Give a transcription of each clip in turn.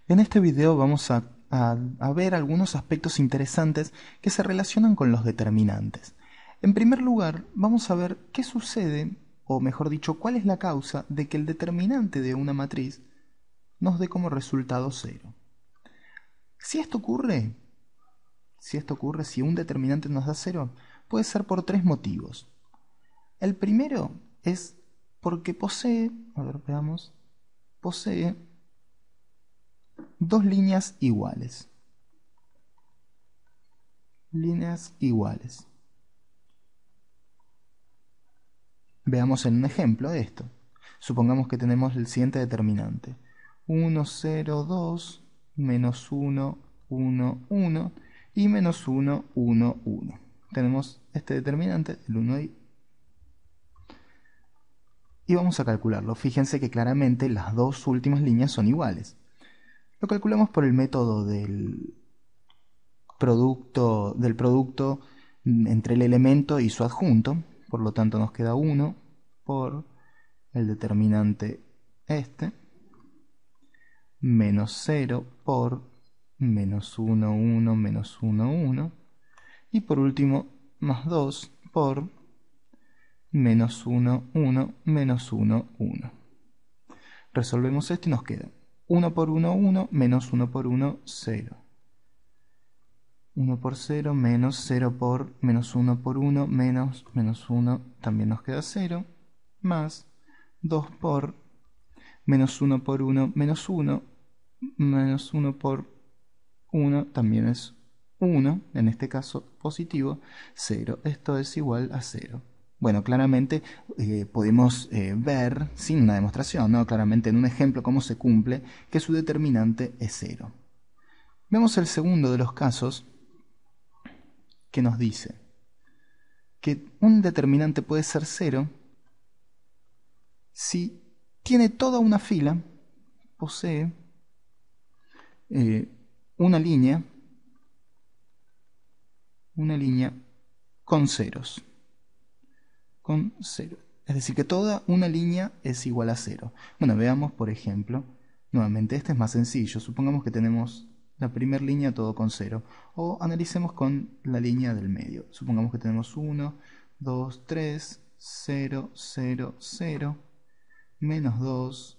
En este video vamos a ver algunos aspectos interesantes que se relacionan con los determinantes. En primer lugar, vamos a ver qué sucede, o mejor dicho, cuál es la causa de que el determinante de una matriz nos dé como resultado 0. Si esto ocurre, si un determinante nos da 0, puede ser por tres motivos. El primero es porque posee dos líneas iguales. Líneas iguales. Veamos en un ejemplo de esto. Supongamos que tenemos el siguiente determinante. 1, 0, 2, menos 1, 1, 1 y menos 1, 1, 1. Tenemos este determinante, el 1 y vamos a calcularlo. Fíjense que claramente las dos últimas líneas son iguales. Lo calculamos por el método del producto entre el elemento y su adjunto. Por lo tanto nos queda 1 por el determinante este, menos 0 por menos 1, 1, menos 1, 1, y por último más 2 por menos 1, 1, menos 1, 1. Resolvemos esto y nos queda 1 por 1, 1, menos 1 por 1, 0. 1 por 0, menos 0 por menos 1 por 1, menos 1, también nos queda 0, más 2 por menos 1 por 1, menos 1, menos 1 por 1, también es 1, en este caso positivo, 0. Esto es igual a 0. Bueno, claramente podemos ver, sin una demostración, ¿no? Claramente en un ejemplo cómo se cumple, que su determinante es 0. Vemos el segundo de los casos, que nos dice que un determinante puede ser 0 si tiene toda una fila, posee una línea con ceros. Es decir, que toda una línea es igual a 0. Bueno, veamos, por ejemplo, nuevamente, este es más sencillo. Supongamos que tenemos la primera línea todo con 0. O analicemos con la línea del medio. Supongamos que tenemos 1, 2, 3, 0, 0, 0, menos 2,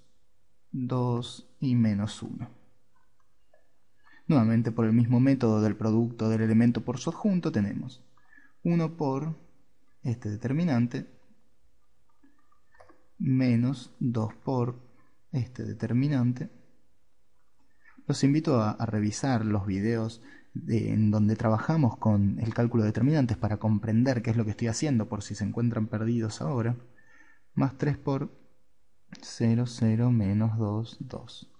2 y menos 1. Nuevamente, por el mismo método del producto del elemento por su adjunto, tenemos 1 por este determinante menos 2 por este determinante. Los invito a revisar los videos en donde trabajamos con el cálculo de determinantes para comprender qué es lo que estoy haciendo por si se encuentran perdidos ahora. Más 3 por 0, 0, menos 2, 2.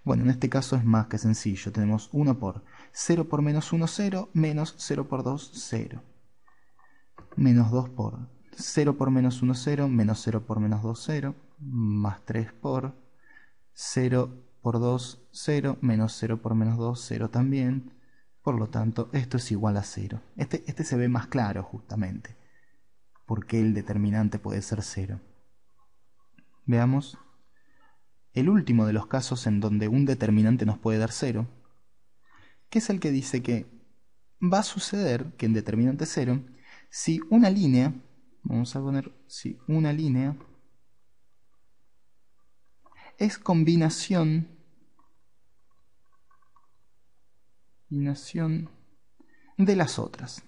Bueno, en este caso es más que sencillo. Tenemos 1 por 0 por menos 1, 0, menos 0 por 2, 0. Menos 2 por 0 por menos 1, 0, menos 0 por menos 2, 0, más 3 por 0 por 2, 0, menos 0 por menos 2, 0 también. Por lo tanto, esto es igual a 0. Este se ve más claro justamente, porque el determinante puede ser 0. Veamos el último de los casos en donde un determinante nos puede dar 0, que es el que dice que va a suceder que en determinante 0, si una línea, vamos a poner si una línea es combinación de las otras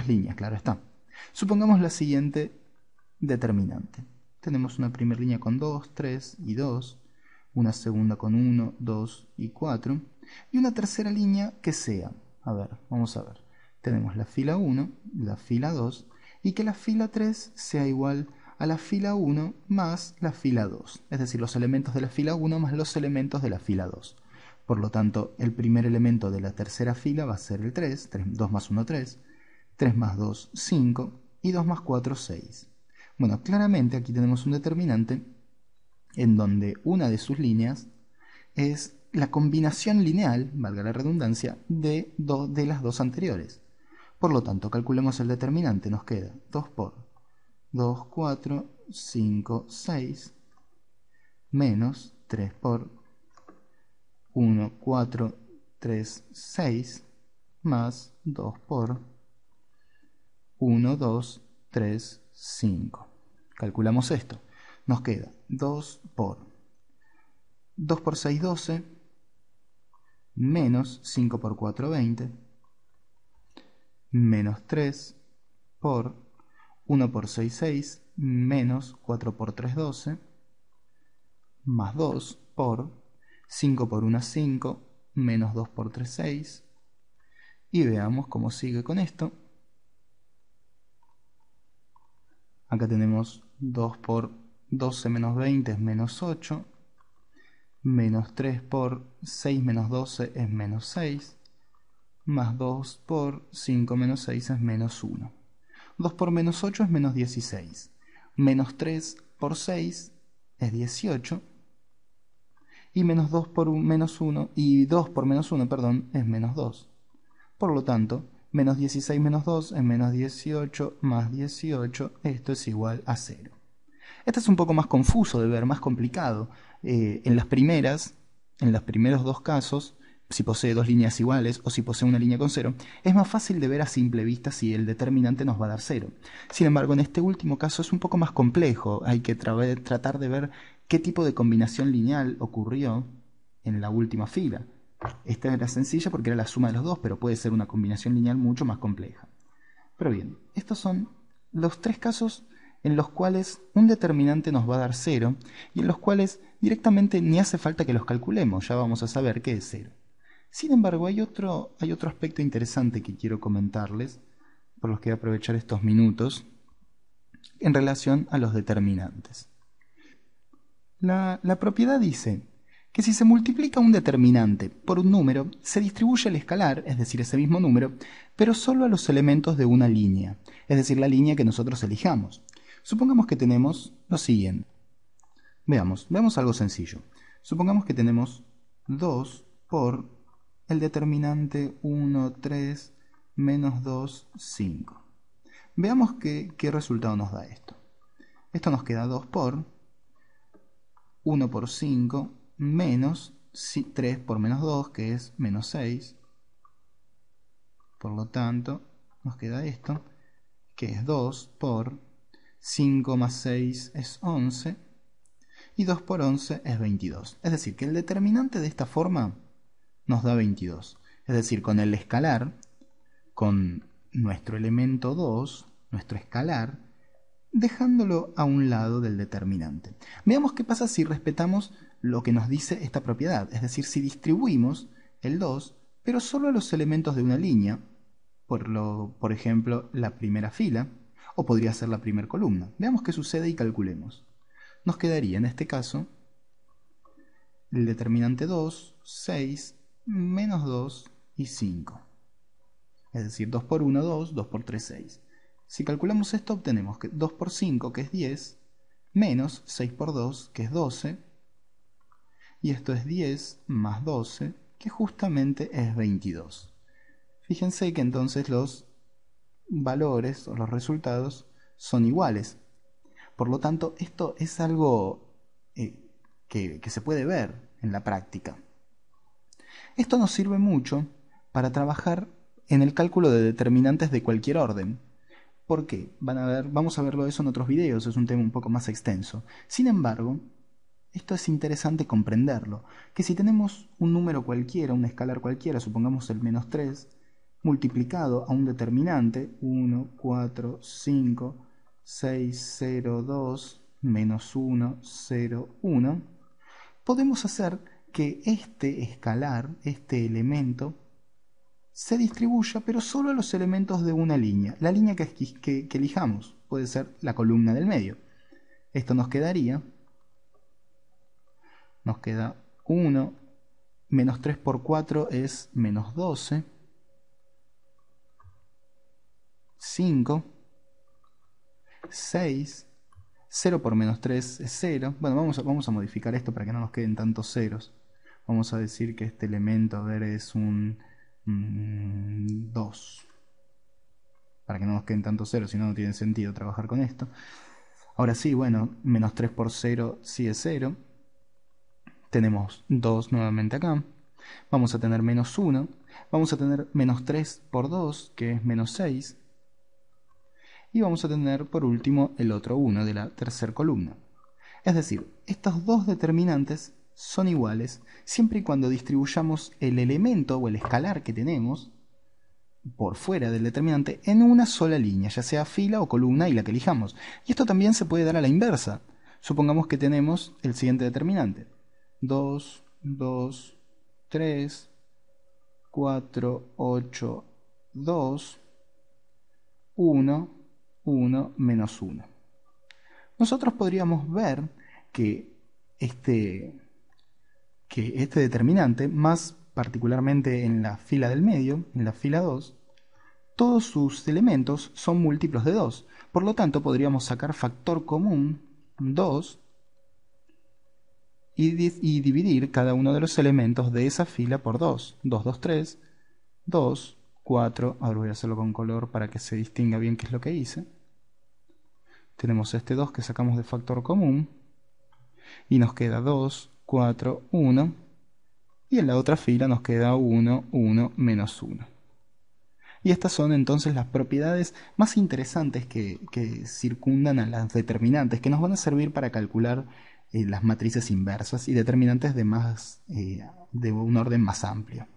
líneas, claro está. Supongamos la siguiente determinante. Tenemos una primera línea con 2, 3 y 2, una segunda con 1, 2 y 4, y una tercera línea que sea, vamos a ver, tenemos la fila 1, la fila 2, y que la fila 3 sea igual a la fila 1 más la fila 2, es decir, los elementos de la fila 1 más los elementos de la fila 2. Por lo tanto, el primer elemento de la tercera fila va a ser el 3, 2 más 1, 3, 3 más 2, 5, y 2 más 4, 6. Bueno, claramente aquí tenemos un determinante en donde una de sus líneas es la combinación lineal, valga la redundancia, de las dos anteriores. Por lo tanto, calculemos el determinante, nos queda 2 por 2, 4, 5, 6, menos 3 por 1, 4, 3, 6, más 2 por 1, 2, 3, 5. Calculamos esto. Nos queda 2 por 6, 12, menos 5 por 4, 20, menos 3 por 1 por 6, 6, menos 4 por 3, 12, más 2 por 5 por 1, 5, menos 2 por 3, 6. Y veamos cómo sigue con esto. Acá tenemos 2 por 12 menos 20 es menos 8, menos 3 por 6 menos 12 es menos 6, más 2 por 5 menos 6 es menos 1. 2 por menos 8 es menos 16, menos 3 por 6 es 18, y menos 2 por menos 1, y 2 por menos 1, perdón, es menos 2. Por lo tanto, menos 16 menos 2 es menos 18, más 18, esto es igual a 0. Este es un poco más confuso de ver, más complicado. En los primeros dos casos, si posee dos líneas iguales o si posee una línea con 0, es más fácil de ver a simple vista si el determinante nos va a dar 0. Sin embargo, en este último caso es un poco más complejo. Hay que tratar de ver qué tipo de combinación lineal ocurrió en la última fila. Esta era sencilla porque era la suma de los dos, pero puede ser una combinación lineal mucho más compleja. Pero bien, estos son los tres casos en los cuales un determinante nos va a dar 0 y en los cuales directamente ni hace falta que los calculemos, ya vamos a saber qué es 0. Sin embargo, hay otro aspecto interesante que quiero comentarles, por los que voy a aprovechar estos minutos, en relación a los determinantes. La propiedad dice que si se multiplica un determinante por un número, se distribuye el escalar, es decir, ese mismo número, pero solo a los elementos de una línea, es decir, la línea que nosotros elijamos. Supongamos que tenemos lo siguiente. Veamos algo sencillo. Supongamos que tenemos 2 por el determinante 1, 3, menos 2, 5. Veamos qué resultado nos da esto. Esto nos queda 2 por 1 por 5 menos 3 por menos 2, que es menos 6. Por lo tanto, nos queda esto, que es 2 por 5 más 6 es 11, y 2 por 11 es 22. Es decir, que el determinante de esta forma nos da 22. Es decir, con el escalar, con nuestro elemento 2, nuestro escalar, dejándolo a un lado del determinante. Veamos qué pasa si respetamos lo que nos dice esta propiedad, es decir, si distribuimos el 2, pero solo a los elementos de una línea, por ejemplo, la primera fila, o podría ser la primera columna. Veamos qué sucede y calculemos. Nos quedaría en este caso el determinante 2, 6, menos 2 y 5. Es decir, 2 por 1, 2, 2 por 3, 6. Si calculamos esto, obtenemos que 2 por 5, que es 10, menos 6 por 2, que es 12, y esto es 10 más 12, que justamente es 22. Fíjense que entonces los valores o los resultados son iguales. Por lo tanto, esto es algo que se puede ver en la práctica. Esto nos sirve mucho para trabajar en el cálculo de determinantes de cualquier orden. ¿Por qué? Vamos a verlo eso en otros videos, es un tema un poco más extenso. Sin embargo, esto es interesante comprenderlo, que si tenemos un número cualquiera, un escalar cualquiera, supongamos el menos 3, multiplicado a un determinante, 1, 4, 5, 6, 0, 2, menos 1, 0, 1, podemos hacer que este escalar, este elemento, se distribuya, pero solo a los elementos de una línea. La línea que elijamos puede ser la columna del medio. Esto nos queda 1, menos 3 por 4 es menos 12, 5, 6, 0 por menos 3 es 0. Bueno, vamos a modificar esto para que no nos queden tantos ceros. Vamos a decir que este elemento, a ver, es un 2. Para que no nos queden tantos ceros, si no, no tiene sentido trabajar con esto. Ahora sí, bueno, menos 3 por 0 sí es 0. tenemos 2 nuevamente acá, vamos a tener menos 1, vamos a tener menos 3 por 2, que es menos 6, y vamos a tener por último el otro 1 de la tercera columna. Es decir, estos dos determinantes son iguales siempre y cuando distribuyamos el elemento o el escalar que tenemos por fuera del determinante en una sola línea, ya sea fila o columna y la que elijamos. Y esto también se puede dar a la inversa. Supongamos que tenemos el siguiente determinante: 2, 2, 3, 4, 8, 2, 1, 1, menos 1. Nosotros podríamos ver que este determinante, más particularmente en la fila del medio, en la fila 2, todos sus elementos son múltiplos de 2. Por lo tanto, podríamos sacar factor común 2 y dividir cada uno de los elementos de esa fila por 2. 2, 2, 3, 2, 4. Ahora voy a hacerlo con color para que se distinga bien qué es lo que hice. Tenemos este 2 que sacamos de factor común y nos queda 2, 4, 1, y en la otra fila nos queda 1, 1, menos 1. Y estas son entonces las propiedades más interesantes que circundan a las determinantes, que nos van a servir para calcular las matrices inversas y determinantes de un orden más amplio.